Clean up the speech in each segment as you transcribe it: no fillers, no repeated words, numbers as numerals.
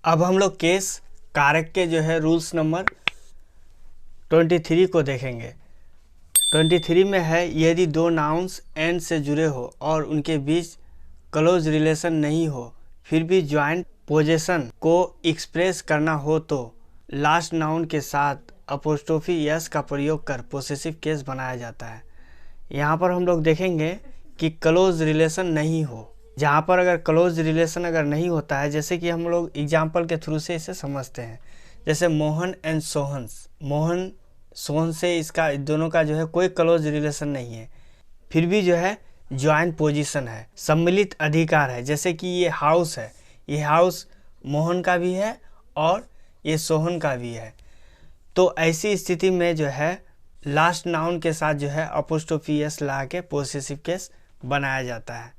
अब हम लोग केस कारक के जो है रूल्स नंबर 23 को देखेंगे। 23 में है, यदि दो नाउन्स एंड से जुड़े हो और उनके बीच क्लोज रिलेशन नहीं हो फिर भी ज्वाइंट पोजेशन को एक्सप्रेस करना हो तो लास्ट नाउन के साथ अपोस्ट्रोफी यस का प्रयोग कर पोसेसिव केस बनाया जाता है। यहाँ पर हम लोग देखेंगे कि क्लोज रिलेशन नहीं हो। जहाँ पर अगर क्लोज रिलेशन अगर नहीं होता है, जैसे कि हम लोग एग्जाम्पल के थ्रू से इसे समझते हैं, जैसे मोहन एंड सोहन, मोहन सोहन से इसका दोनों का जो है कोई क्लोज रिलेशन नहीं है, फिर भी जो है ज्वाइंट पोजीशन है, सम्मिलित अधिकार है। जैसे कि ये हाउस है, ये हाउस मोहन का भी है और ये सोहन का भी है। तो ऐसी स्थिति में जो है लास्ट नाउन के साथ जो है अपोस्ट्रोफी एस लगा के पोसेसिव केस बनाया जाता है।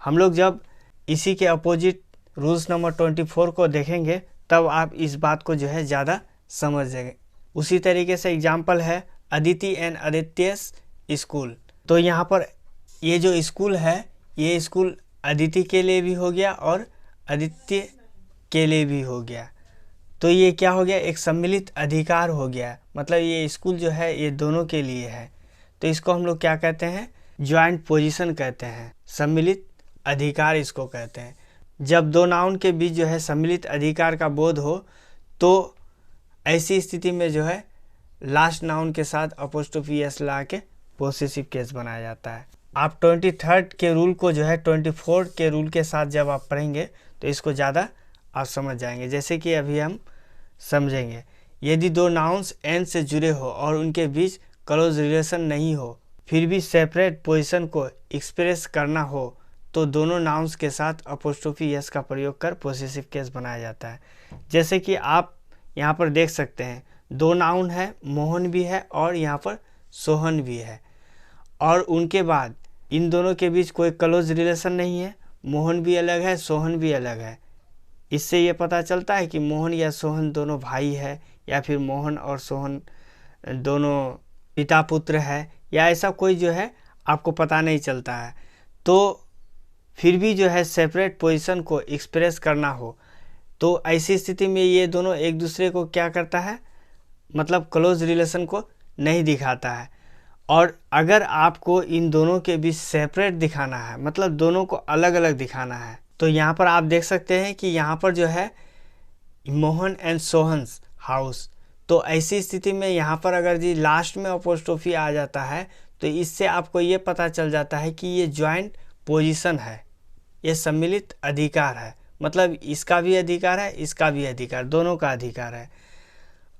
हम लोग जब इसी के अपोजिट रूल्स नंबर 24 को देखेंगे तब आप इस बात को जो है ज़्यादा समझ जाएंगे। उसी तरीके से एग्जाम्पल है अदिति एंड आदित्यस स्कूल। तो यहाँ पर ये जो स्कूल है, ये स्कूल अदिति के लिए भी हो गया और आदित्य के लिए भी हो गया। तो ये क्या हो गया, एक सम्मिलित अधिकार हो गया। मतलब ये स्कूल जो है ये दोनों के लिए है। तो इसको हम लोग क्या कहते हैं, ज्वाइंट पोजीशन कहते हैं, सम्मिलित अधिकार इसको कहते हैं। जब दो नाउन के बीच जो है सम्मिलित अधिकार का बोध हो तो ऐसी स्थिति में जो है लास्ट नाउन के साथ अपोस्ट्रोफी एस लगा के पोसेसिव केस बनाया जाता है। आप 23 के रूल को जो है 24 के रूल के साथ जब आप पढ़ेंगे तो इसको ज़्यादा आप समझ जाएंगे। जैसे कि अभी हम समझेंगे, यदि दो नाउन्स एंड से जुड़े हो और उनके बीच क्लोज रिलेशन नहीं हो फिर भी सेपरेट पोजीशन को एक्सप्रेस करना हो तो दोनों नाउन्स के साथ अपोस्ट्रोफी एस का प्रयोग कर पोसेसिव केस बनाया जाता है। जैसे कि आप यहाँ पर देख सकते हैं, दो नाउन है, मोहन भी है और यहाँ पर सोहन भी है, और उनके बाद इन दोनों के बीच कोई क्लोज रिलेशन नहीं है, मोहन भी अलग है, सोहन भी अलग है। इससे ये पता चलता है कि मोहन या सोहन दोनों भाई है, या फिर मोहन और सोहन दोनों पिता पुत्र है, या ऐसा कोई जो है आपको पता नहीं चलता है। तो फिर भी जो है सेपरेट पोजीशन को एक्सप्रेस करना हो तो ऐसी स्थिति में ये दोनों एक दूसरे को क्या करता है, मतलब क्लोज रिलेशन को नहीं दिखाता है। और अगर आपको इन दोनों के बीच सेपरेट दिखाना है, मतलब दोनों को अलग अलग दिखाना है, तो यहाँ पर आप देख सकते हैं कि यहाँ पर जो है मोहन एंड सोहन्स हाउस। तो ऐसी स्थिति में यहाँ पर अगर जी लास्ट में अपोस्ट्रोफी आ जाता है तो इससे आपको ये पता चल जाता है कि ये ज्वाइंट पोजीशन है, ये सम्मिलित अधिकार है। मतलब इसका भी अधिकार है, इसका भी अधिकार, दोनों का अधिकार है।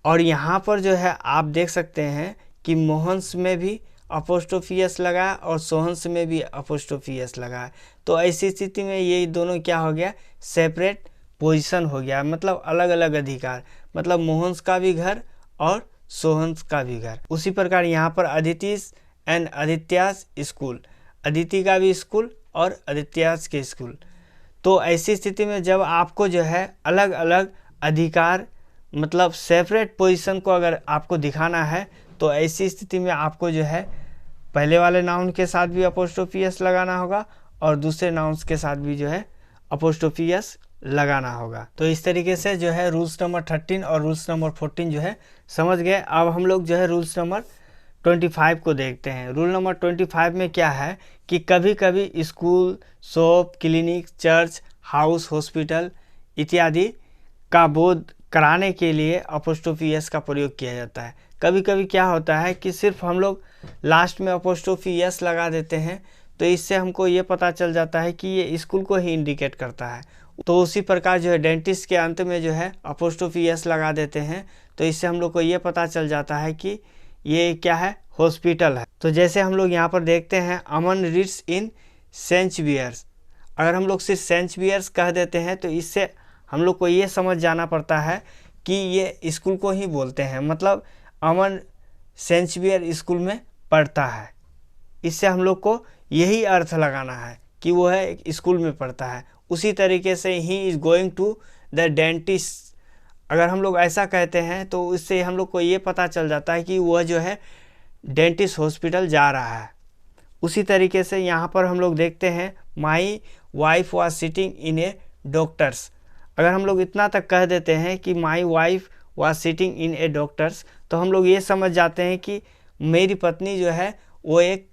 और यहाँ पर जो है आप देख सकते हैं कि मोहन्स में भी अपोस्ट्रोफी एस लगा और सोहन्स में भी अपोस्ट्रोफी एस लगा। तो ऐसी स्थिति में ये दोनों क्या हो गया, सेपरेट पोजीशन हो गया, मतलब अलग अलग अधिकार, मतलब मोहन्स का भी घर और सोहन्स का भी घर। उसी प्रकार यहाँ पर अदितिस एंड आदित्यास स्कूल, अदिति का भी स्कूल और आदित्यास के स्कूल। तो ऐसी स्थिति में जब आपको जो है अलग अलग अधिकार, मतलब सेपरेट पोजीशन को अगर आपको दिखाना है तो ऐसी स्थिति में आपको जो है पहले वाले नाउन के साथ भी अपोस्ट्रोफी एस लगाना होगा और दूसरे नाउन्स के साथ भी जो है अपोस्ट्रोफी एस लगाना होगा। तो इस तरीके से जो है रूल्स नंबर 13 और रूल्स नंबर 14 जो है समझ गए। अब हम लोग जो है रूल्स नंबर 25 को देखते हैं। रूल नंबर 25 में क्या है कि कभी कभी school, shop, clinic, church, house, hospital इत्यादि का बोध कराने के लिए अपोस्ट्रोफी एस का प्रयोग किया जाता है। कभी कभी क्या होता है कि सिर्फ हम लोग लास्ट में अपोस्ट्रोफी एस लगा देते हैं तो इससे हमको ये पता चल जाता है कि ये स्कूल को ही इंडिकेट करता है। तो उसी प्रकार जो है डेंटिस्ट के अंत में जो है अपोस्ट्रोफी एस लगा देते हैं तो इससे हम लोग को ये पता चल जाता है कि ये क्या है, हॉस्पिटल है। तो जैसे हम लोग यहाँ पर देखते हैं अमन रीड्स इन सेंट बियर्स, अगर हम लोग सिर्फ सेंट बियर्स कह देते हैं तो इससे हम लोग को ये समझ जाना पड़ता है कि ये स्कूल को ही बोलते हैं, मतलब अमन सेंट बियर स्कूल में पढ़ता है। इससे हम लोग को यही अर्थ लगाना है कि वो है एक स्कूल में पढ़ता है। उसी तरीके से ही is going to the dentist, अगर हम लोग ऐसा कहते हैं तो इससे हम लोग को ये पता चल जाता है कि वह जो है डेंटिस्ट हॉस्पिटल जा रहा है। उसी तरीके से यहाँ पर हम लोग देखते हैं my wife was sitting in A doctors, अगर हम लोग इतना तक कह देते हैं कि my wife was sitting in A doctors, तो हम लोग ये समझ जाते हैं कि मेरी पत्नी जो है वो एक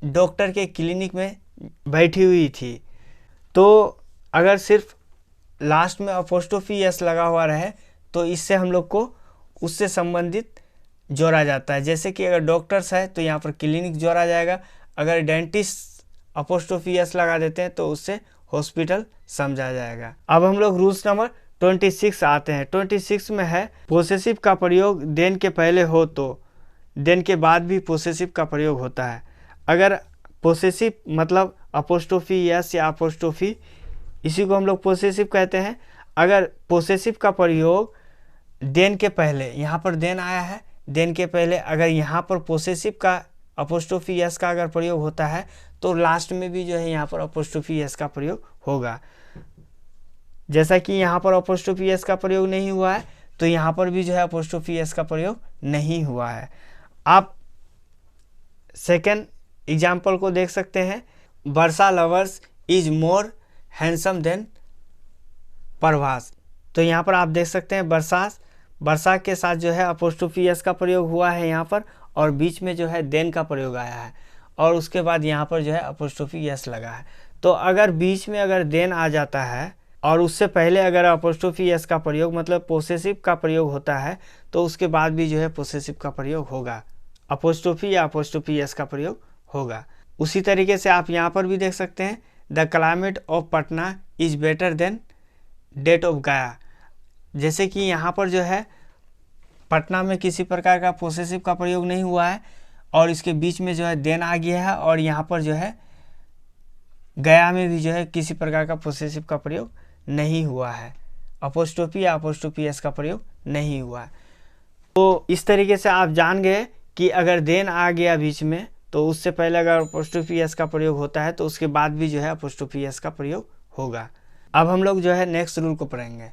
डॉक्टर के क्लिनिक में बैठी हुई थी। तो अगर सिर्फ लास्ट में अपोस्ट्रोफी एस लगा हुआ रहे तो इससे हम लोग को उससे संबंधित जोड़ा जाता है। जैसे कि अगर डॉक्टर्स है तो यहाँ पर क्लिनिक जोड़ा जाएगा, अगर डेंटिस्ट अपोस्ट्रोफी एस लगा देते हैं तो उससे हॉस्पिटल समझा जाएगा। अब हम लोग रूल्स नंबर 26 आते हैं। 26 में है पोसेसिव का प्रयोग देन के पहले हो तो देन के बाद भी पोसेसिव का प्रयोग होता है। अगर पोसेसिव मतलब अपोस्ट्रोफी एस या अपोस्ट्रोफी, इसी को हम लोग पोसेसिव कहते हैं। अगर पोसेसिव का प्रयोग देन के पहले, यहाँ पर देन आया है, देन के पहले अगर यहाँ पर पोसेसिव का अपोस्ट्रोफी एस का अगर प्रयोग होता है तो लास्ट में भी जो है यहाँ पर अपोस्ट्रोफी एस का प्रयोग होगा। जैसा कि यहाँ पर अपोस्ट्रोफी एस का प्रयोग नहीं हुआ है तो यहाँ पर भी जो है अपोस्ट्रोफी एस का प्रयोग नहीं हुआ है। आप सेकेंड एग्जाम्पल को देख सकते हैं, Varsha lovers is more handsome than Prabhas. तो यहाँ पर आप देख सकते हैं वर्षा के साथ जो है अपोस्ट्रोफी एस का प्रयोग हुआ है यहाँ पर, और बीच में जो है देन का प्रयोग आया है और उसके बाद यहाँ पर जो है अपोस्ट्रोफी एस लगा है। तो अगर बीच में अगर देन आ जाता है और उससे पहले अगर अपोस्ट्रोफी एस का प्रयोग मतलब पोसेसिव का प्रयोग होता है तो उसके बाद भी जो है पोसेसिव का प्रयोग होगा, अपोस्ट्रोफी या अपोस्ट्रोफी एस का प्रयोग होगा। उसी तरीके से आप यहाँ पर भी देख सकते हैं, the climate of Patna is better than that of Gaya. जैसे कि यहाँ पर जो है पटना में किसी प्रकार का पोसेसिव का प्रयोग नहीं हुआ है और इसके बीच में जो है देन आ गया है, और यहाँ पर जो है गया में भी जो है किसी प्रकार का पोसेसिव का प्रयोग नहीं हुआ है, अपोस्ट्रोफी या अपोस्ट्रोफी एस का प्रयोग नहीं हुआ है। तो इस तरीके से आप जान गए कि अगर देन आ गया बीच में तो उससे पहले अगर अपोस्ट्रोफी एस का प्रयोग होता है तो उसके बाद भी जो है अपोस्ट्रोफी एस का प्रयोग होगा। अब हम लोग जो है नेक्स्ट रूल को पढ़ेंगे।